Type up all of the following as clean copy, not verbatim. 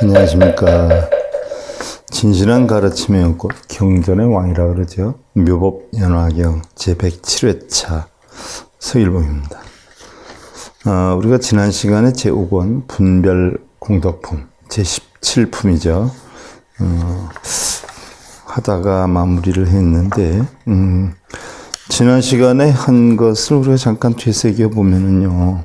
안녕하십니까. 진실한 가르침의 연꽃 경전의 왕이라 그러죠. 묘법연화경 제107회차 서일봉입니다. 우리가 지난 시간에 제5권 분별공덕품 제17품이죠. 하다가 마무리를 했는데 지난 시간에 한 것을 우리가 잠깐 되새겨 보면은요.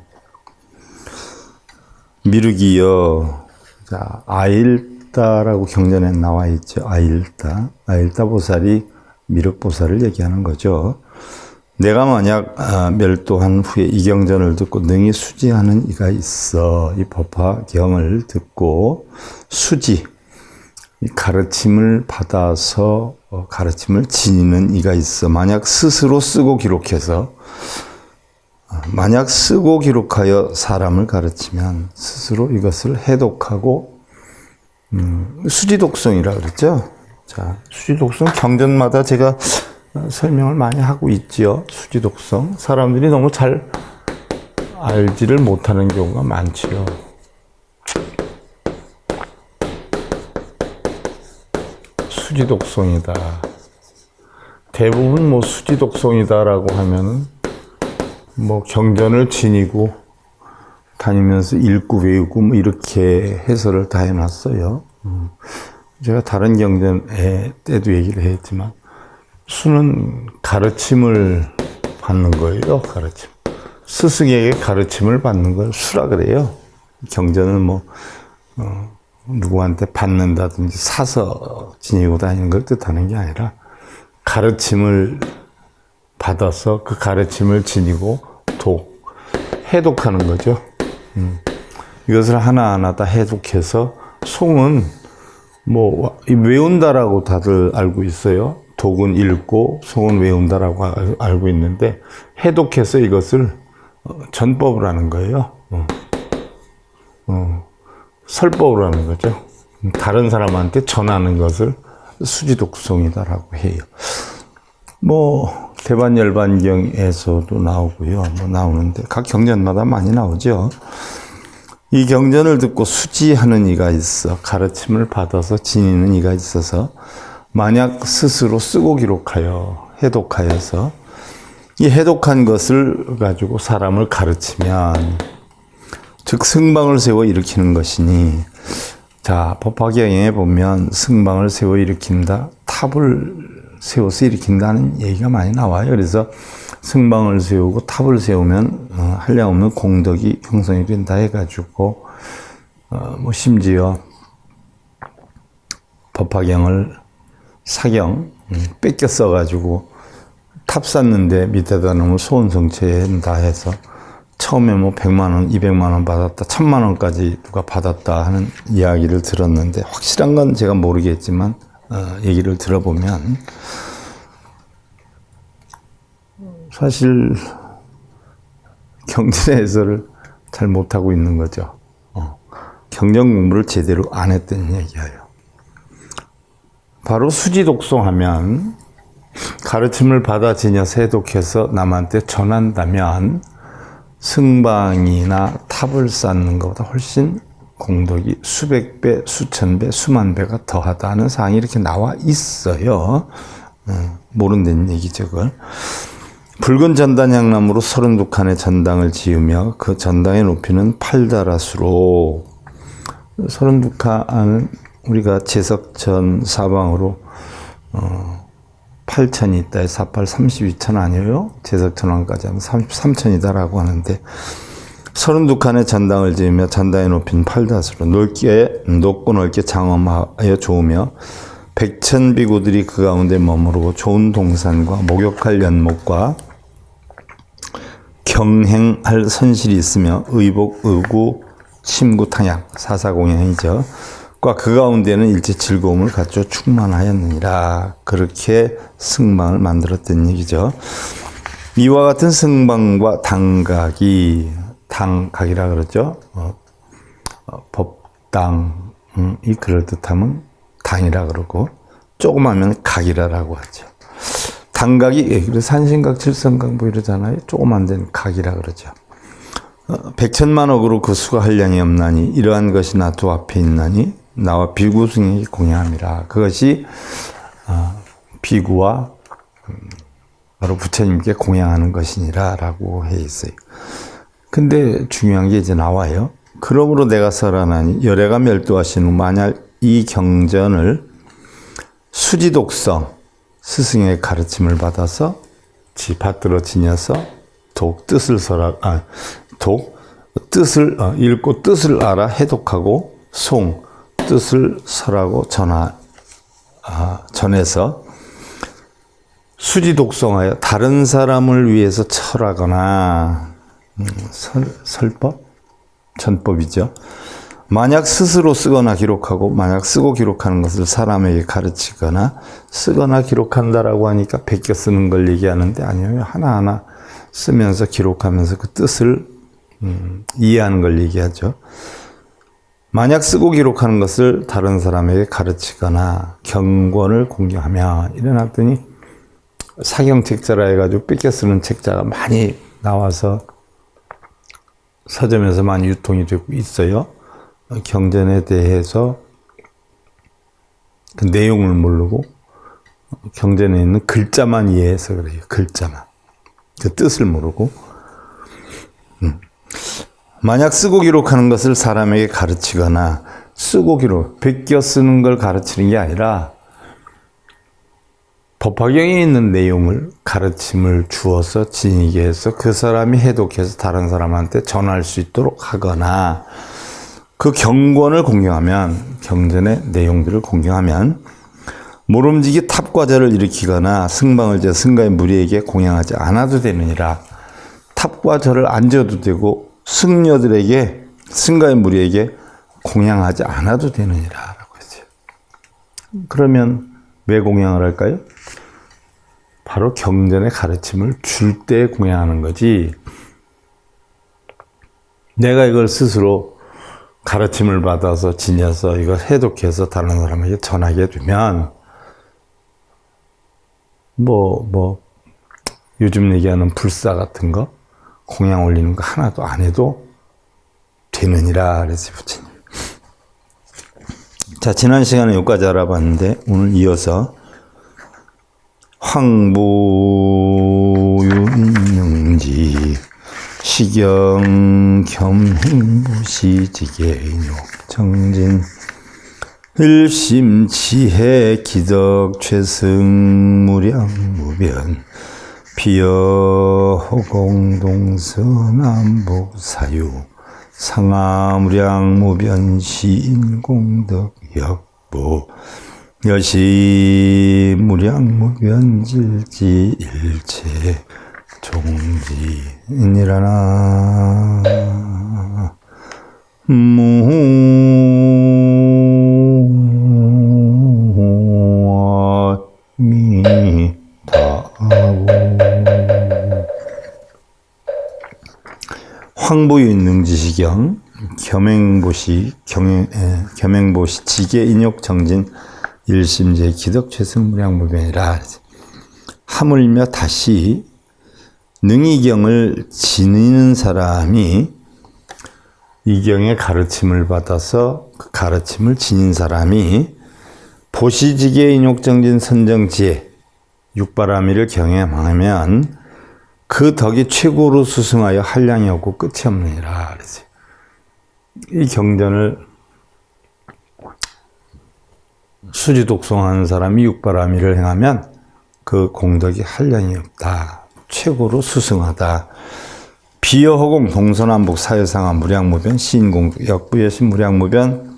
미륵이여, 자, 아일다라고 경전에 나와 있죠. 아일다 보살이 미륵보살을 얘기하는 거죠. 내가 만약 멸도한 후에 이 경전을 듣고 능히 수지하는 이가 있어. 이 법화경을 듣고 수지, 이 가르침을 받아서 가르침을 지니는 이가 있어. 만약 스스로 쓰고 기록해서 만약 쓰고 기록하여 사람을 가르치면 스스로 이것을 해독하고 수지독성이라 그랬죠. 자, 수지독성 경전마다 제가 설명을 많이 하고 있지요. 수지독성. 사람들이 너무 잘 알지를 못하는 경우가 많지요. 수지독성이다. 대부분 뭐 수지독성이다라고 하면은 뭐 경전을 지니고 다니면서 읽고 외우고 뭐 이렇게 해설을 다 해놨어요. 제가 다른 경전에 때도 얘기를 했지만 수는 가르침을 받는 거예요. 가르침. 스승에게 가르침을 받는 걸 수라 그래요. 경전은 뭐 누구한테 받는다든지 사서 지니고 다니는 걸 뜻하는 게 아니라 가르침을 받아서 그 가르침을 지니고 해독하는 거죠. 이것을 하나하나 다 해독해서 송은 뭐 외운다라고 다들 알고 있어요. 독은 읽고 송은 외운다라고 알고 있는데 해독해서 이것을 전법을 하는 거예요. 설법을 하는 거죠. 다른 사람한테 전하는 것을 수지독성이다라고 해요. 뭐 대반열반경에서도 나오고요. 뭐 나오는데 각 경전마다 많이 나오죠. 이 경전을 듣고 수지하는 이가 있어. 가르침을 받아서 지니는 이가 있어서 만약 스스로 쓰고 기록하여 해독하여서 이 해독한 것을 가지고 사람을 가르치면 즉 승방을 세워 일으키는 것이니, 자, 법화경에 보면 승방을 세워 일으킨다, 탑을 세워서 일으킨다는 얘기가 많이 나와요. 그래서 승방을 세우고 탑을 세우면 한량없는 공덕이 형성이 된다 해가지고 뭐 심지어 법화경을 사경 뺏겨 써가지고 탑 쌌는데 밑에다 놓으면 소원성취한다 해서 처음에 뭐 100만 원, 200만 원 받았다, 1000만 원까지 누가 받았다 하는 이야기를 들었는데 확실한 건 제가 모르겠지만 얘기를 들어보면 사실 경전의 해설을 잘 못하고 있는 거죠. 경전 공부를 제대로 안 했던 얘기예요. 바로 수지독성하면 가르침을 받아 지녀서 해독해서 남한테 전한다면 승방이나 탑을 쌓는 것보다 훨씬 공덕이 수백 배, 수천 배, 수만 배가 더하다는 사항이 이렇게 나와 있어요. 모른다는 얘기죠, 그걸. 붉은 전단 향나무로 32칸의 전당을 지으며 그 전당의 높이는 8다라수로 32칸은 우리가 제석천 사방으로 8천이 있다 해서 48, 32천 아니에요? 제석천왕까지 하면 33천이다라고 하는데 32칸의 전당을 지으며 전당의 높이는 8다수로 높고 넓게 장엄하여 좋으며 백천비구들이 그 가운데 머무르고 좋은 동산과 목욕할 연못과 경행할 선실이 있으며 의복, 의구, 침구, 탕양, 사사공양이죠. 그 가운데는 일체 즐거움을 갖춰 충만하였느니라. 그렇게 승방을 만들었던 얘기죠. 이와 같은 승방과 당각이, 당각이라 그러죠. 법당이 그럴듯하면 당이라 그러고 조그마하면 각이라고 하죠. 당각이, 그래서 산신각, 칠성각 뭐 이러잖아요. 조그만 데는 각이라 그러죠. 백천만억으로 그 수가 한량이 없나니 이러한 것이 나 두 앞에 있나니 나와 비구승에게 공양함이라. 그것이 비구와 바로 부처님께 공양하는 것이니라 라고 해 있어요. 근데 중요한 게 이제 나와요. 그러므로 내가 설하나니 열애가 멸도하신 후 만약 이 경전을 수지독성 스승의 가르침을 받아서 받들어 지녀서 뜻을 읽고 뜻을 알아 해독하고 뜻을 설하고 전해서 수지독성하여 다른 사람을 위해서 철하거나 설법? 전법이죠. 만약 스스로 쓰거나 기록하고 만약 쓰고 기록하는 것을 사람에게 가르치거나 쓰거나 기록한다라고 하니까 베껴 쓰는 걸 얘기하는데 아니요. 하나하나 쓰면서 기록하면서 그 뜻을 이해하는 걸 얘기하죠. 만약 쓰고 기록하는 것을 다른 사람에게 가르치거나 경권을 공유하며 일어났더니 사경책자라 해가지고 뺏겨 쓰는 책자가 많이 나와서 서점에서 많이 유통이 되고 있어요. 경전에 대해서 그 내용을 모르고 경전에 있는 글자만 이해해서 그래요. 글자만. 그 뜻을 모르고. 만약 쓰고 기록하는 것을 사람에게 가르치거나 쓰고 기록, 베껴 쓰는 걸 가르치는 게 아니라 법화경에 있는 내용을 가르침을 주어서 지니게 해서 그 사람이 해독해서 다른 사람한테 전할 수 있도록 하거나 그 경권을 공경하면 경전의 내용들을 공경하면 모름지기 탑과제를 일으키거나 승방을 제 승가의 무리에게 공양하지 않아도 되느니라. 탑과 절을 안 지어도 되고 승려들에게 승가의 무리에게 공양하지 않아도 되느니라 라고 했어요. 그러면 왜 공양을 할까요? 바로 경전의 가르침을 줄 때 공양하는 거지. 내가 이걸 스스로 가르침을 받아서 지녀서 이걸 해독해서 다른 사람에게 전하게 되면 요즘 얘기하는 불사 같은 거 공양 올리는 거 하나도 안 해도 되느니라 그랬어요, 부처님. 자, 지난 시간에 여기까지 알아봤는데 오늘 이어서 황보윤영지 시경 겸행부시지계인욕 정진 일심치해 기덕 최승 무량무변 비여 호공동서남북 사유 상하무량무변 시인공덕 역보 여시 무량무변질지 일체 종지니라나 황보윤능지시경 겸행보시 지계인욕 정진 일심제 기덕 최승무량무변이라. 하물며 다시 능이경을 지니는 사람이 이 경의 가르침을 받아서 그 가르침을 지닌 사람이 보시지계 인욕정진 선정지혜 육바라미를 경험하면 그 덕이 최고로 수승하여 한량이 없고 끝이 없느니라 그랬어요. 이 경전을 수지독송하는 사람이 육바라미를 행하면 그 공덕이 한량이 없다. 최고로 수승하다. 비여호공 동서남북 사유상하 무량무변 시인공덕 역부여신 무량무변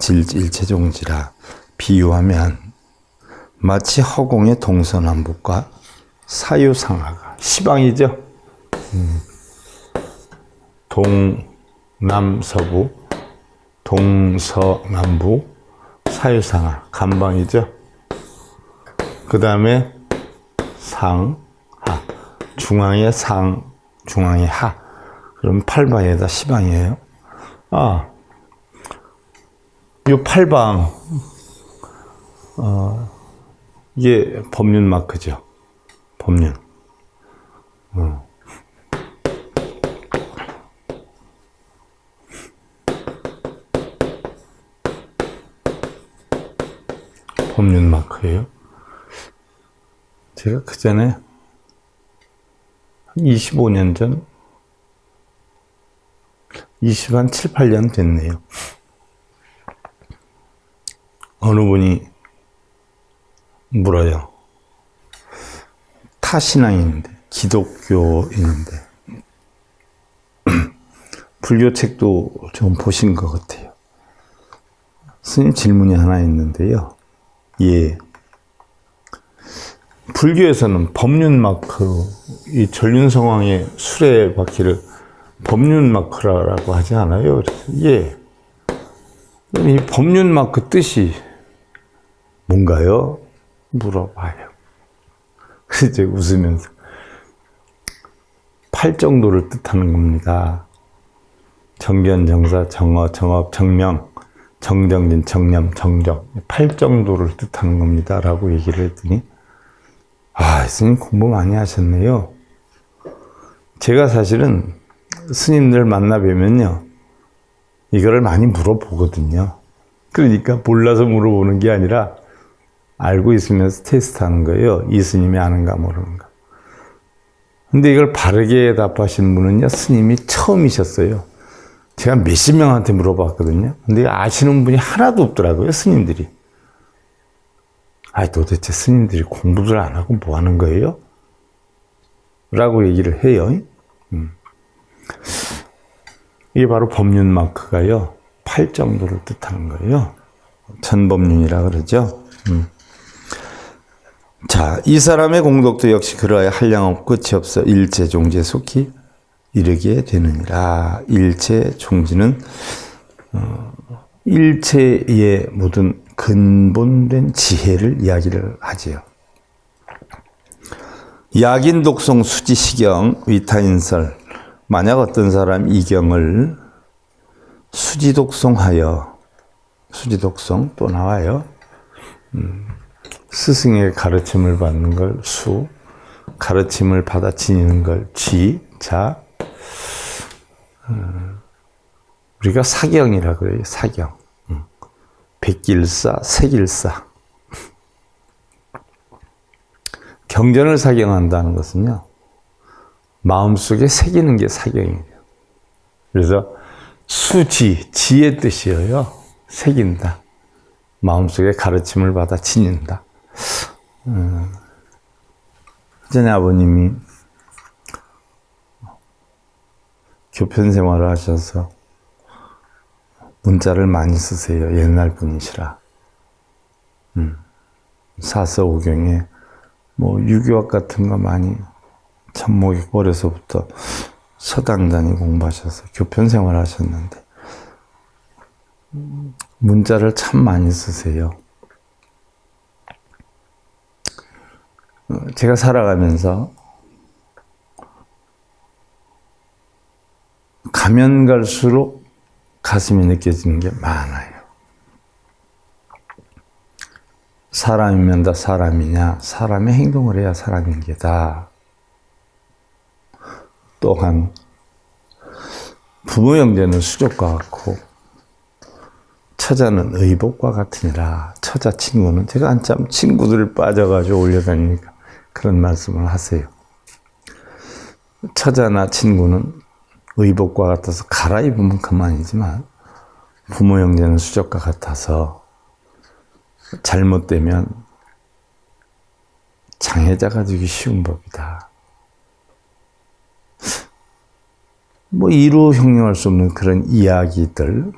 일체종지라. 비유하면 마치 허공의 동서남북과 사유상하가 시방이죠. 동남서부 동서남북 사유상하 간방이죠. 그 다음에 상하 중앙에 상 중앙에 하 그럼 팔방에다 시방이에요. 이 팔방 이게 법륜 마크죠. 법륜. 법륜 마크예요? 제가 그 전에 한 25년 전, 7, 8년 됐네요. 어느 분이 물어요. 타신앙인데, 기독교인인데, 불교 책도 좀 보신 것 같아요. 스님 질문이 하나 있는데요. 예. 불교에서는 법륜 마크, 이 전륜성왕의 수레바퀴를 법륜 마크라고 하지 않아요? 그래서 예. 이 법륜 마크 뜻이 뭔가요? 물어봐요. 그래서 제가 웃으면서 팔 정도를 뜻하는 겁니다. 정견, 정사, 정어, 정업, 정명, 정정진, 정념, 정정. 팔 정도를 뜻하는 겁니다. 라고 얘기를 했더니, 아, 스님 공부 많이 하셨네요. 제가 사실은 스님들 만나 뵈면요, 이거를 많이 물어보거든요. 그러니까 몰라서 물어보는 게 아니라 알고 있으면서 테스트하는 거예요. 이 스님이 아는가 모르는가. 근데 이걸 바르게 답하신 분은요, 스님이 처음이셨어요. 제가 몇십 명한테 물어봤거든요. 근데 아시는 분이 하나도 없더라고요, 스님들이. 아, 도대체 스님들이 공부를 안 하고 뭐 하는 거예요? 라고 얘기를 해요. 이게 바로 법륜 마크가요, 팔 정도를 뜻하는 거예요. 전법륜이라 그러죠. 자, 이 사람의 공덕도 역시 그러하여 한량없고 끝이 없어 일체 종지에 속히 이르게 되느니라. 일체 종지는 일체의 모든 근본된 지혜를 이야기를 하지요. 약인 독송 수지 시경 위타인설. 만약 어떤 사람이 이 경을 수지 독송하여, 수지 독송 또 나와요. 스승의 가르침을 받는 걸 수, 가르침을 받아 지니는 걸 지, 자. 우리가 사경이라 그래요. 사경. 백길사, 색일사. 경전을 사경한다는 것은요, 마음속에 새기는 게 사경이에요. 그래서 수지, 지의 뜻이에요. 새긴다. 마음속에 가르침을 받아 지닌다. 전에 아버님이 교편 생활을 하셔서 문자를 많이 쓰세요. 옛날 분이시라. 사서오경에 뭐 유교학 같은 거 많이 천목이 어려서부터 서당단위 공부하셔서 교편 생활을 하셨는데 문자를 참 많이 쓰세요. 제가 살아가면서 가면 갈수록 가슴이 느껴지는 게 많아요. 사람이면 다 사람이냐? 사람의 행동을 해야 사람인 게다. 또한 부모 형제는 수족과 같고 처자는 의복과 같으니라. 처자 친구는, 제가 한참 친구들 빠져가지고 올려다니니까 그런 말씀을 하세요. 처자나 친구는 의복과 같아서 갈아입으면 그만이지만 부모 형제는 수족과 같아서 잘못되면 장애자가 되기 쉬운 법이다. 뭐 이루 형용할 수 없는 그런 이야기들.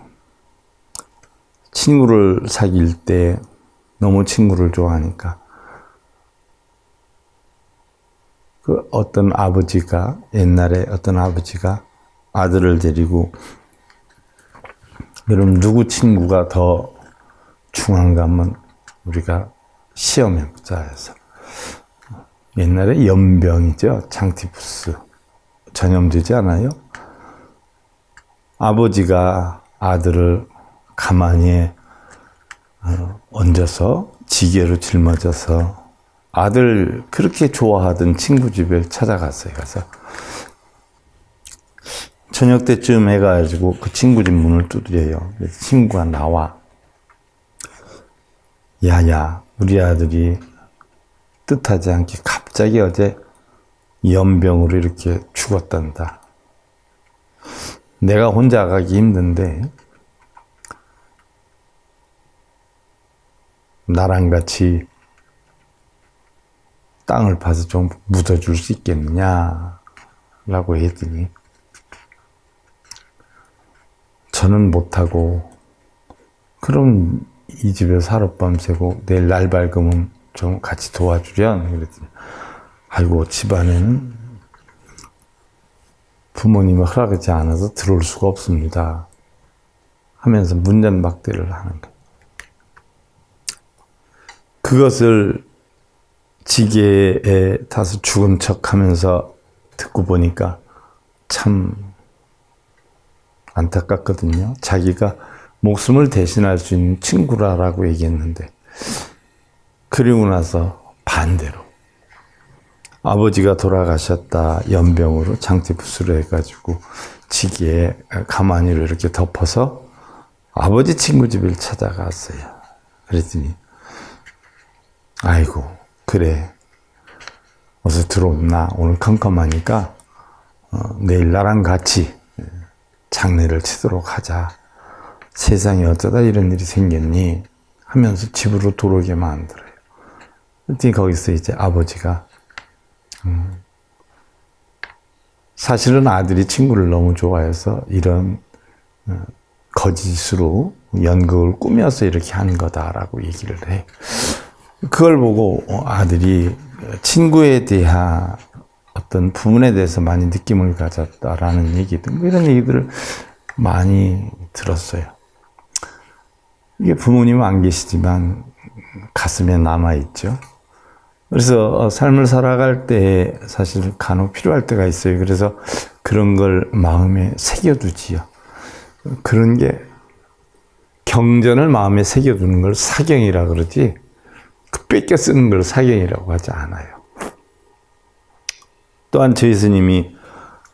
친구를 사귈 때 너무 친구를 좋아하니까 그 어떤 아버지가, 옛날에 어떤 아버지가 아들을 데리고, 여러분 누구 친구가 더 중요한가 한번 우리가 시험해보자 해서, 옛날에 연병이죠. 장티푸스 전염되지 않아요? 아버지가 아들을 가만히 얹어서 지게로 짊어져서 아들 그렇게 좋아하던 친구 집에 찾아갔어요. 가서 저녁 때쯤 해가지고 그 친구 집 문을 두드려요. 그래서 친구가 나와. 야야, 우리 아들이 뜻하지 않게 갑자기 어제 연병으로 이렇게 죽었단다. 내가 혼자 가기 힘든데 나랑 같이 땅을 파서 좀 묻어줄 수 있겠느냐 라고 했더니 저는 못하고 그럼 이 집에서 하룻밤 새고 내일 날 밝으면 좀 같이 도와주련. 그랬더니 아이고, 집안에는 부모님이 허락하지 않아서 들어올 수가 없습니다 하면서 문전박대를 하는 거예요. 그것을 지게에 타서 죽은 척 하면서 듣고 보니까 참 안타깝거든요. 자기가 목숨을 대신할 수 있는 친구라고 얘기했는데, 그리고 나서 반대로 아버지가 돌아가셨다 연병으로 장티푸스로 해가지고 지게에 가만히로 이렇게 덮어서 아버지 친구 집을 찾아갔어요. 그랬더니 아이고, 그래, 어서 들어오나, 오늘 컴컴하니까 내일 나랑 같이 장례를 치도록 하자. 세상에 어쩌다 이런 일이 생겼니 하면서 집으로 들어오게 만들어요. 그랬더니 거기서 이제 아버지가 사실은 아들이 친구를 너무 좋아해서 이런 거짓으로 연극을 꾸며서 이렇게 한 거다라고 얘기를 해. 그걸 보고 아들이 친구에 대한 어떤 부분에 대해서 많이 느낌을 가졌다라는 얘기들, 뭐 이런 얘기들을 많이 들었어요. 이게 부모님은 안 계시지만 가슴에 남아있죠. 그래서 삶을 살아갈 때 사실 간혹 필요할 때가 있어요. 그래서 그런 걸 마음에 새겨두지요. 그런 게 경전을 마음에 새겨두는 걸 사경이라 그러지, 그 뺏겨 쓰는 걸 사경이라고 하지 않아요. 또한 저희 스님이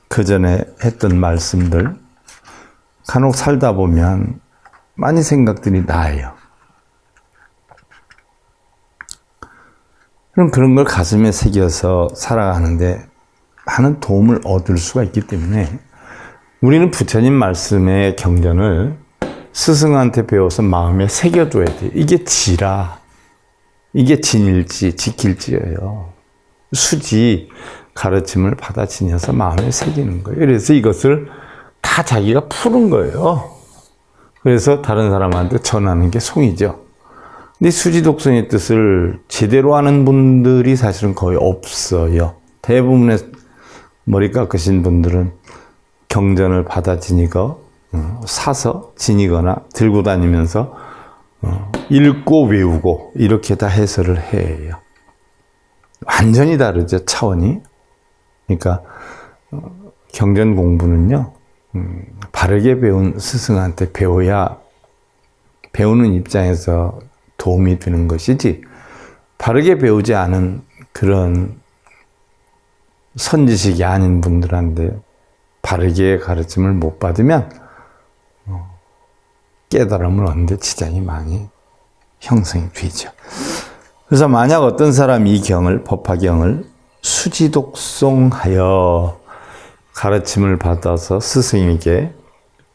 그 전에 했던 말씀들, 간혹 살다 보면 많이 생각들이 나요. 그럼 그런 걸 가슴에 새겨서 살아가는데 많은 도움을 얻을 수가 있기 때문에 우리는 부처님 말씀의 경전을 스승한테 배워서 마음에 새겨둬야 돼요. 이게 지라, 이게 진일지 지킬지예요. 수지 가르침을 받아 지녀서 마음에 새기는 거예요. 그래서 이것을 다 자기가 푸는 거예요. 그래서 다른 사람한테 전하는 게 송이죠. 근데 수지독성의 뜻을 제대로 아는 분들이 사실은 거의 없어요. 대부분의 머리 깎으신 분들은 경전을 받아 지니고 사서 지니거나 들고 다니면서 읽고 외우고 이렇게 다 해설을 해요. 완전히 다르죠, 차원이. 그러니까 경전 공부는요, 바르게 배운 스승한테 배워야 배우는 입장에서 도움이 되는 것이지, 바르게 배우지 않은 그런 선지식이 아닌 분들한테 바르게 가르침을 못 받으면 깨달음을 얻는데 지장이 많이 형성이 되죠. 그래서 만약 어떤 사람이 이 경을, 법화경을 수지독송하여 가르침을 받아서 스승에게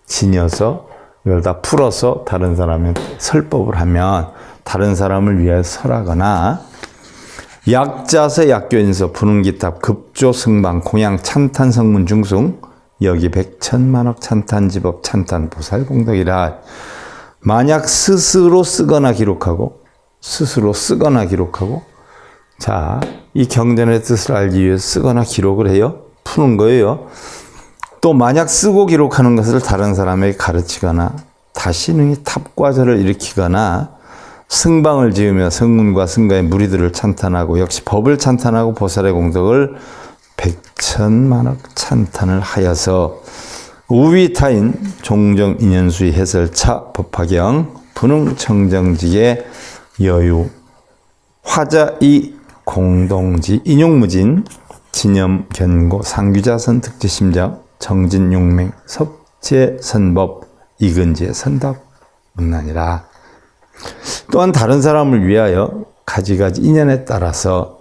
지녀서 이걸 다 풀어서 다른 사람한테 설법을 하면 다른 사람을 위하여 설하거나 약자서 약교인서 부능기탑 급조 승방 공양 찬탄 성문 중숭 여기 백천만억 찬탄 지법 찬탄 보살 공덕이라. 만약 스스로 쓰거나 기록하고 자, 이 경전의 뜻을 알기 위해 쓰거나 기록을 해요. 푸는 거예요. 또 만약 쓰고 기록하는 것을 다른 사람에게 가르치거나 다시능히 탑과절을 일으키거나 승방을 지으며 성문과 승가의 무리들을 찬탄하고 역시 법을 찬탄하고 보살의 공덕을 백천만억 찬탄을 하여서 우위타인 종정인연수의 해설차 법화경 분흥청정지의 여유 화자이 공동지 인용무진 진염 견고 상규자선 특지심적 정진용맹 섭제선법 이근지의 선답 문난이라. 또한 다른 사람을 위하여 가지가지 인연에 따라서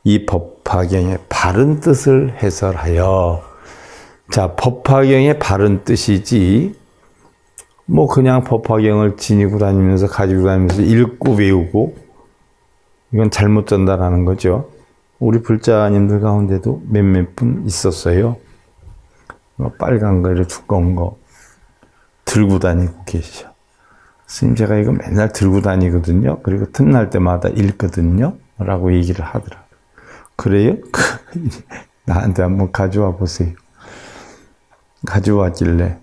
이 법화경의 바른 뜻을 해설하여. 자, 법화경의 바른 뜻이지 뭐 그냥 법화경을 지니고 다니면서 가지고 다니면서 읽고 외우고 이건 잘못 전달하는 거죠. 우리 불자님들 가운데도 몇몇 분 있었어요. 빨간 거 이렇게 두꺼운 거 들고 다니고 계시죠. 스님 제가 이거 맨날 들고 다니거든요. 그리고 틈날 때마다 읽거든요. 라고 얘기를 하더라고요. 그래요? 나한테 한번 가져와 보세요. 가져왔길래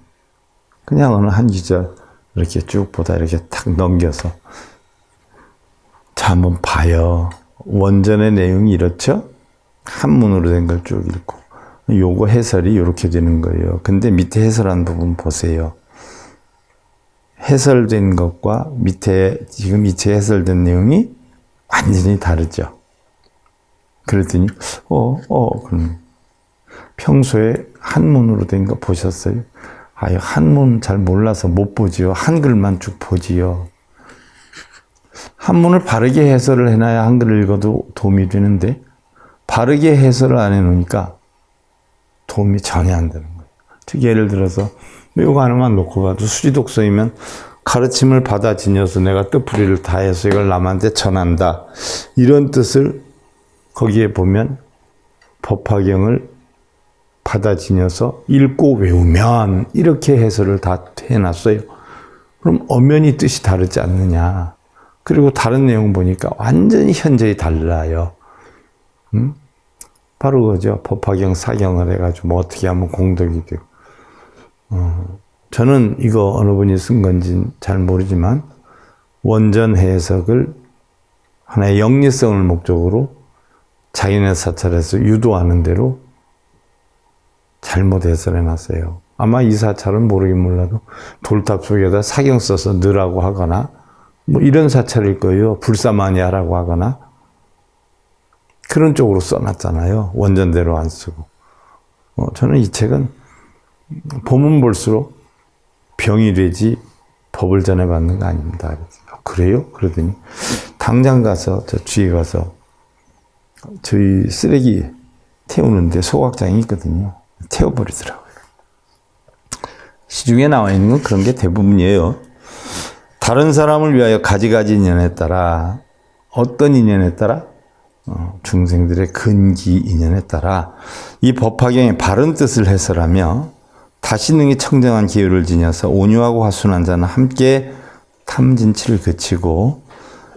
그냥 어느 한 구절 이렇게 쭉 보다 이렇게 탁 넘겨서 자 한번 봐요. 원전의 내용이 이렇죠? 한문으로 된 걸 쭉 읽고 요거 해설이 이렇게 되는 거예요. 근데 밑에 해설한 부분 보세요. 해설된 것과 지금 밑에 해설된 내용이 완전히 다르죠. 그랬더니 그럼 평소에 한문으로 된 거 보셨어요? 아유, 한문 잘 몰라서 못 보지요. 한글만 쭉 보지요. 한문을 바르게 해설을 해놔야 한글을 읽어도 도움이 되는데 바르게 해설을 안 해놓으니까 도움이 전혀 안 되는 거예요. 즉 예를 들어서 이거 하나만 놓고 봐도 수지독서이면 가르침을 받아 지녀서 내가 뜻풀이를 다해서 이걸 남한테 전한다. 이런 뜻을 거기에 보면 법화경을 받아 지녀서 읽고 외우면 이렇게 해설을 다 해놨어요. 그럼 엄연히 뜻이 다르지 않느냐. 그리고 다른 내용 보니까 완전히 현저히 달라요. 바로 그죠. 법화경 사경을 해가지고 뭐 어떻게 하면 공덕이 되고. 저는 이거 어느 분이 쓴 건지 잘 모르지만 원전 해석을 하나의 영리성을 목적으로 자기네 사찰에서 유도하는 대로 잘못 해설해놨어요. 아마 이 사찰은 모르긴 몰라도 돌탑 속에다 사경 써서 넣으라고 하거나 뭐 이런 사찰일 거예요. 불사마니아라고 하거나 그런 쪽으로 써놨잖아요. 원전대로 안 쓰고. 저는 이 책은 보면 볼수록 병이 되지 법을 전해받는 거 아닙니다. 그래요? 그러더니 당장 가서 저 주위에 가서 저희 쓰레기 태우는데 소각장이 있거든요. 태워버리더라고요. 시중에 나와 있는 건 그런 게 대부분이에요. 다른 사람을 위하여 가지가지 인연에 따라 어떤 인연에 따라 중생들의 근기 인연에 따라 이 법화경의 바른 뜻을 해설하며 다시 능히 청정한 기회를 지녀서 온유하고 화순한 자는 함께 탐진치를 그치고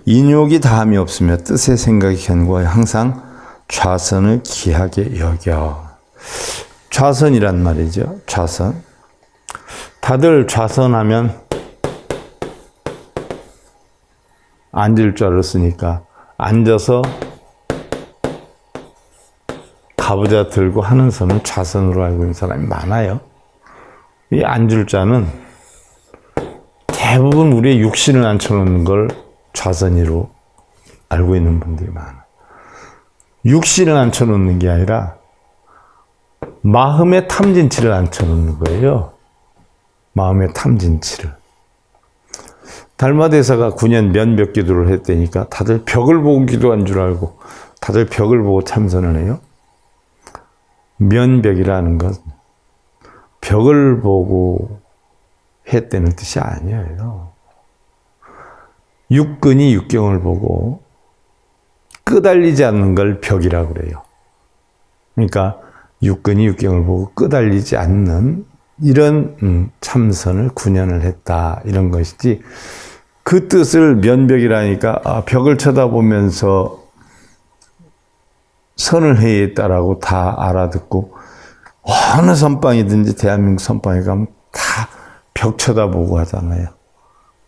인욕이 다함이 없으며 뜻의 생각이 견고하여 항상 좌선을 귀하게 여겨. 좌선이란 말이죠. 좌선. 다들 좌선하면 앉을 줄 알았으니까 앉아서 가부좌 들고 하는 선을 좌선으로 알고 있는 사람이 많아요. 이 앉을 자는 대부분 우리의 육신을 앉혀놓는 걸 좌선으로 알고 있는 분들이 많아요. 육신을 앉혀놓는 게 아니라 마음의 탐진치를 앉혀놓는 거예요. 마음의 탐진치를. 달마대사가 9년 면벽 기도를 했다니까 다들 벽을 보고 기도한 줄 알고 다들 벽을 보고 참선을 해요. 면벽이라는 건 벽을 보고 했다는 뜻이 아니에요. 육근이 육경을 보고 끄달리지 않는 걸 벽이라고 그래요. 그러니까 육근이 육경을 보고 끄달리지 않는 이런 참선을 9년을 했다 이런 것이지 그 뜻을 면벽이라니까 벽을 쳐다보면서 선을 해야겠다라고 다 알아듣고 어느 선방이든지 대한민국 선방에 가면 다 벽 쳐다보고 하잖아요.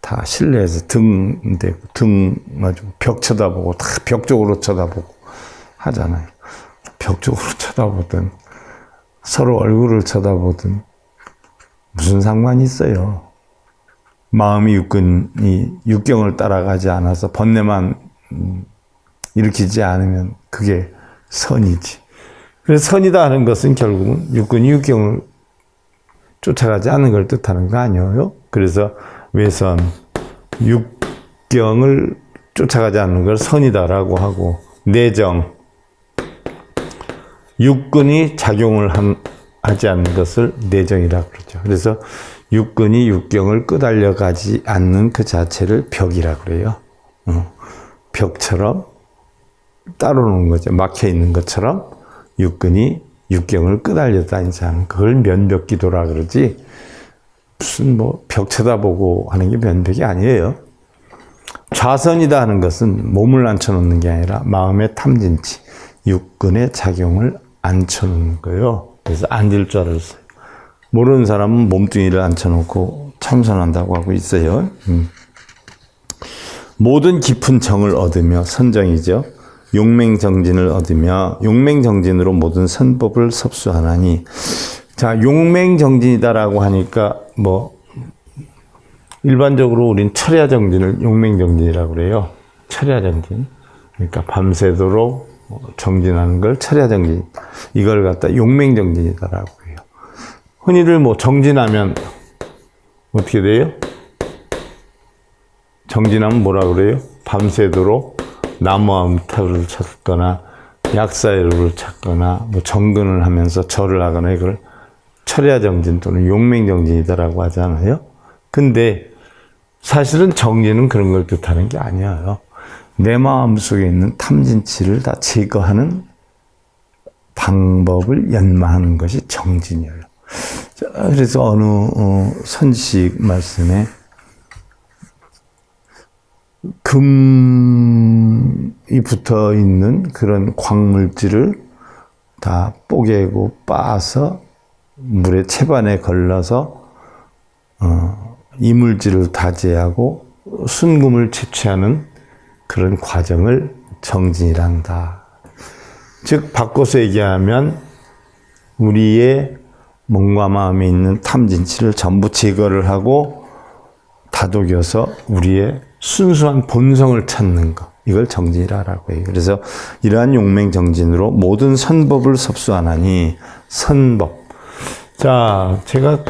다 실내에서 등 대고 등 가지고 벽 쳐다보고 다 벽 쪽으로 쳐다보고 하잖아요. 벽 쪽으로 쳐다보든 서로 얼굴을 쳐다보든 무슨 상관이 있어요. 마음이 육경을 따라가지 않아서 번뇌만 일으키지 않으면 그게 선이지. 그래서 선이다 하는 것은 결국은 육근이 육경을 쫓아가지 않는 걸 뜻하는 거 아니에요? 그래서 외선, 육경을 쫓아가지 않는 걸 선이다라고 하고, 내정, 육근이 작용을 하지 않는 것을 내정이라고 그러죠. 그래서 육근이 육경을 끄달려 가지 않는 그 자체를 벽이라고 그래요. 벽처럼 따로 놓은 거죠. 막혀 있는 것처럼 육근이 육경을 끄달려 다니지 않는, 그걸 면벽기도라 그러지, 무슨 뭐 벽 쳐다보고 하는 게 면벽이 아니에요. 좌선이다 하는 것은 몸을 앉혀놓는 게 아니라 마음의 탐진치, 육근의 작용을 앉혀놓는 거예요. 그래서 앉을 줄 알았어요. 모르는 사람은 몸뚱이를 앉혀놓고 참선한다고 하고 있어요. 모든 깊은 정을 얻으며, 선정이죠. 용맹정진을 얻으며 용맹정진으로 모든 선법을 섭수하나니. 자, 용맹정진이다라고 하니까 뭐 일반적으로 우린 철야정진을 용맹정진이라고 그래요. 철야정진. 그러니까 밤새도록 정진하는 걸 철야정진. 이걸 갖다 용맹정진이다라고 해요. 흔히들 뭐 정진하면 어떻게 돼요? 정진하면 뭐라 그래요? 밤새도록 나무암탑을 찾거나 약사회를 찾거나 뭐 정근을 하면서 절을 하거나 이걸 철야정진 또는 용맹정진이다라고 하잖아요. 근데 사실은 정진은 그런 걸 뜻하는 게 아니에요. 내 마음속에 있는 탐진치를 다 제거하는 방법을 연마하는 것이 정진이에요. 자, 그래서 어느 선식 말씀에 금이 붙어 있는 그런 광물질을 다 뽀개고 빻아서 물에 채반에 걸러서 이물질을 다 제하고 순금을 채취하는 그런 과정을 정진이란다. 즉 바꿔서 얘기하면 우리의 몸과 마음에 있는 탐진치를 전부 제거를 하고 다독여서 우리의 순수한 본성을 찾는 것, 이걸 정진이라고 해요. 그래서 이러한 용맹정진으로 모든 선법을 섭수하나니. 선법. 자, 제가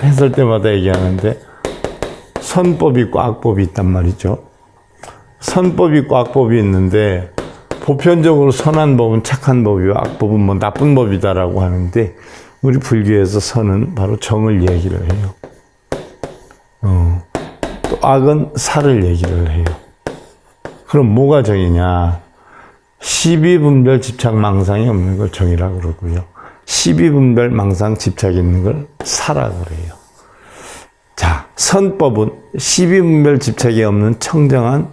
했을 때마다 얘기하는데 선법이 있고 악법이 있단 말이죠. 선법이 있고 악법이 있는데 보편적으로 선한 법은 착한 법이고 악법은 뭐 나쁜 법이다라고 하는데, 우리 불교에서 선은 바로 정을 얘기를 해요. 또 악은 사를 얘기를 해요. 그럼 뭐가 정이냐? 시비분별 집착 망상이 없는 걸 정이라고 그러고요. 시비분별 망상 집착이 있는 걸 사라고 그래요. 자, 선법은 시비분별 집착이 없는 청정한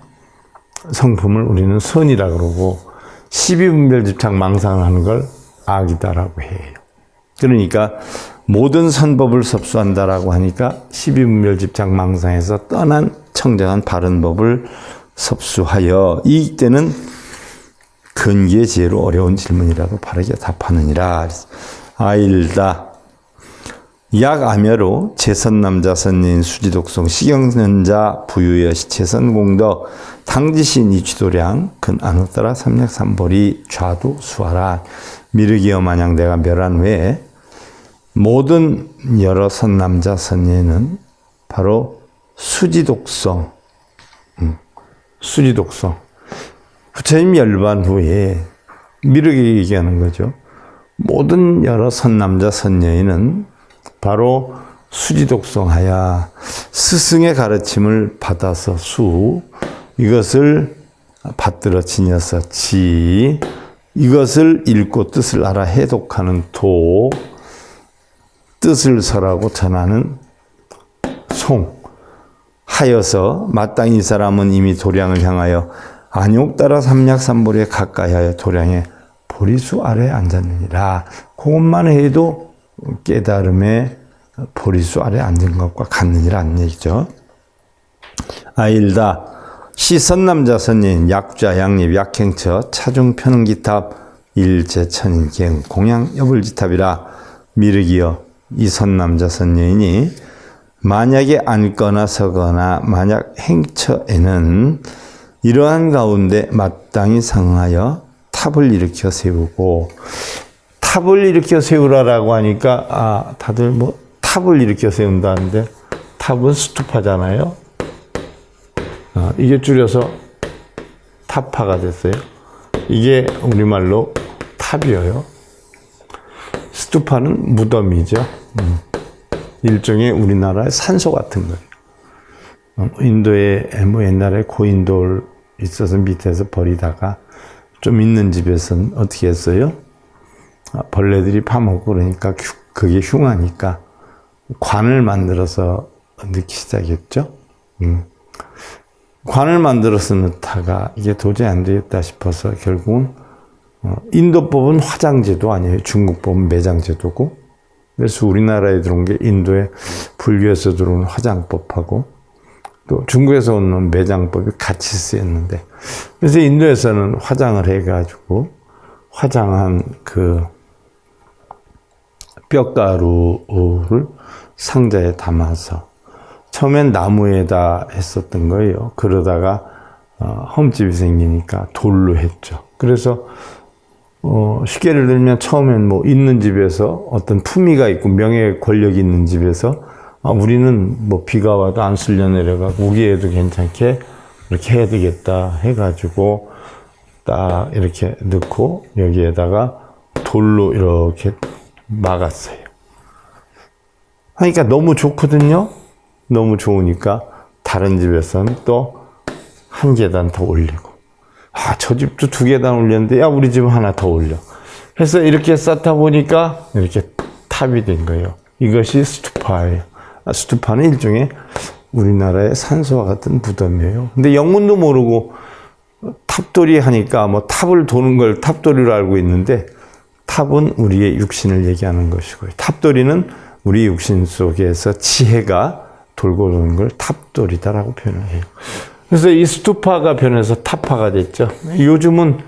성품을 우리는 선이라고 그러고, 시비분별 집착 망상을 하는 걸 악이다라고 해요. 그러니까 모든 선법을 섭수한다라고 하니까 시비분별 집착 망상에서 떠난 청정한 바른 법을 섭수하여 이익되는 근기의 지혜로 어려운 질문이라도 바르게 답하느니라. 아일다. 약암여로 재선남자 선인 수지독성 시경선자 부유여시 재선공덕 당지신 이취도량 근안흑따라 삼약삼벌이 좌도 수하라. 미르기어 마냥 내가 멸한 후에 모든 여러 선남자 선예는 바로 수지독성, 수지독성. 부처님 멸반 후에 미르게 얘기하는 거죠. 모든 여러 선남자 선여인은 바로 수지독성하여 스승의 가르침을 받아서 이것을 받들어 지녀서 이것을 읽고 뜻을 알아 해독하는 뜻을 설하고 전하는 하여서 마땅히 이 사람은 이미 도량을 향하여 안욕따라 삼약삼보리에 가까이 하여 도량의 보리수 아래에 앉았느니라. 그것만 해도 깨달음의 보리수 아래에 앉은 것과 같느니라는 얘기죠. 아일다. 시선남자 선인 약좌 양립 약행처 차중 편응기탑 일제천인 경 공양 여불지탑이라. 미르기여 이 선남자 선여인이 만약에 앉거나 서거나 만약 행처에는 이러한 가운데 마땅히 상하여 탑을 일으켜 세우고, 탑을 일으켜 세우라라고 하니까 다들 뭐 탑을 일으켜 세운다는데 탑은 스투파잖아요. 이게 줄여서 타파가 됐어요. 이게 우리말로 탑이에요. 스투파는 무덤이죠. 일종의 우리나라의 산소 같은 거예요. 인도에 뭐 옛날에 고인돌 있어서 밑에서 버리다가 좀 있는 집에서는 어떻게 했어요? 벌레들이 파먹고 그러니까 그게 흉하니까 관을 만들어서 넣기 시작했죠. 관을 만들어서 넣다가 이게 도저히 안 되겠다 싶어서 결국은 인도법은 화장제도 아니에요. 중국법은 매장제도고. 그래서 우리나라에 들어온 게 인도의 불교에서 들어온 화장법하고 또 중국에서 온 매장법이 같이 쓰였는데, 그래서 인도에서는 화장을 해가지고 화장한 그 뼈가루를 상자에 담아서 처음엔 나무에다 했었던 거예요. 그러다가 험집이 생기니까 돌로 했죠. 그래서 쉽게를 들면 처음엔 뭐 있는 집에서 어떤 품위가 있고 명예 권력이 있는 집에서 우리는 뭐 비가 와도 안 쓸려 내려가고 우기에도 괜찮게 이렇게 해야 되겠다 해가지고 딱 이렇게 넣고 여기에다가 돌로 이렇게 막았어요. 그러니까 너무 좋거든요. 너무 좋으니까 다른 집에서는 또 한 계단 더 올리고, 저 집도 2계단 올렸는데 야 우리 집 하나 더 올려. 그래서 이렇게 쌓다 보니까 이렇게 탑이 된 거예요. 이것이 스투파예요. 스투파는 일종의 우리나라의 산소와 같은 무덤이에요. 근데 영문도 모르고 탑돌이 하니까 뭐 탑을 도는 걸 탑돌이로 알고 있는데, 탑은 우리의 육신을 얘기하는 것이고요. 탑돌이는 우리 육신 속에서 지혜가 돌고 도는 걸 탑돌이다라고 표현을 해요. 그래서 이 스투파가 변해서 타파가 됐죠. 요즘은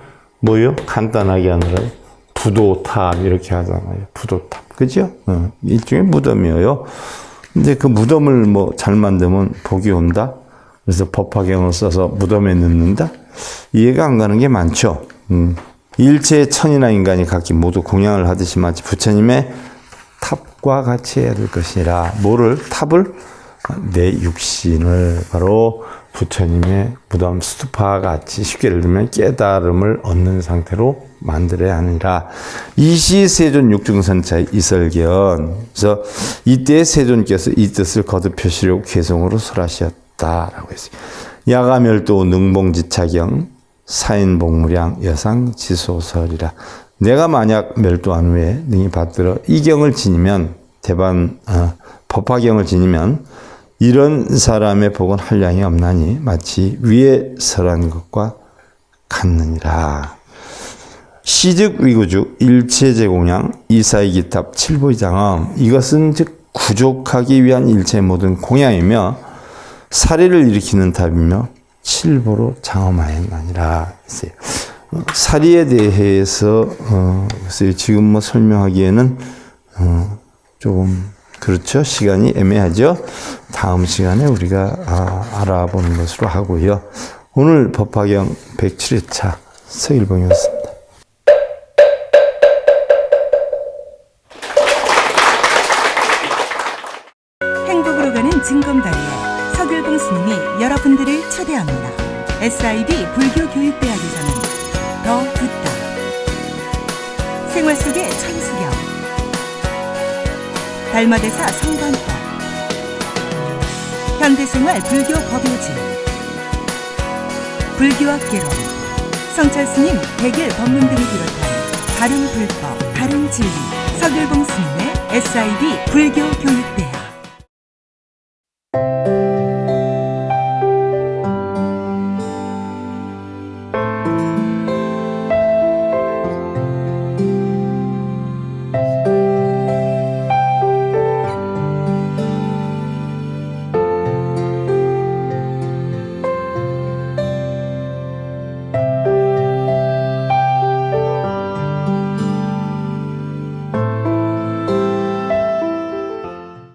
뭐요? 간단하게 하느라 부도탑 이렇게 하잖아요. 부도탑. 그죠? 일종의 무덤이에요. 근데 그 무덤을 뭐 잘 만들면 복이 온다? 그래서 법화경을 써서 무덤에 넣는다? 이해가 안 가는 게 많죠. 일체의 천이나 인간이 각기 모두 공양을 하듯이 마치 부처님의 탑과 같이 해야 될 것이라. 뭐를? 탑을? 내 육신을 바로 부처님의 무덤 스투파와 같이 쉽게 예를 들면 깨달음을 얻는 상태로 만들어야 하니라. 이시 세존 육중선차 이설견. 그래서 이때 세존께서 이 뜻을 거듭하시려고 개성으로 설하셨다라고 했어요. 야가멸도 능봉지차경 사인복무량 여상지소설이라. 내가 만약 멸도한 후에 능히 받들어 이 경을 지니면 법화경을 지니면 이런 사람의 복은 한량이 없나니 마치 위에 설한 것과 같느니라. 시즉 위구죽 일체제공양 이사이기탑 칠보이장엄. 이것은 즉 구족하기 위한 일체의 모든 공양이며 사리를 일으키는 탑이며 칠보로 장엄하였나니라. 사리에 대해서 지금 뭐 설명하기에는 조금 그렇죠. 시간이 애매하죠. 다음 시간에 우리가 알아보는 것으로 하고요. 오늘 법화경 107회차 서일봉이었습니다. 행복으로 가는 징검다리에 서길봉 스님이 여러분들을 초대합니다. SIB 불교교육대학에서는 더 듣다, 생활 속의 천수경, 달마대사 성관법, 현대생활 불교 법요지, 불교학개론, 성찰스님 백일 법문 등을 비롯한 다른 불법, 다른 진리, 서길봉 스님의 SIB 불교교육대학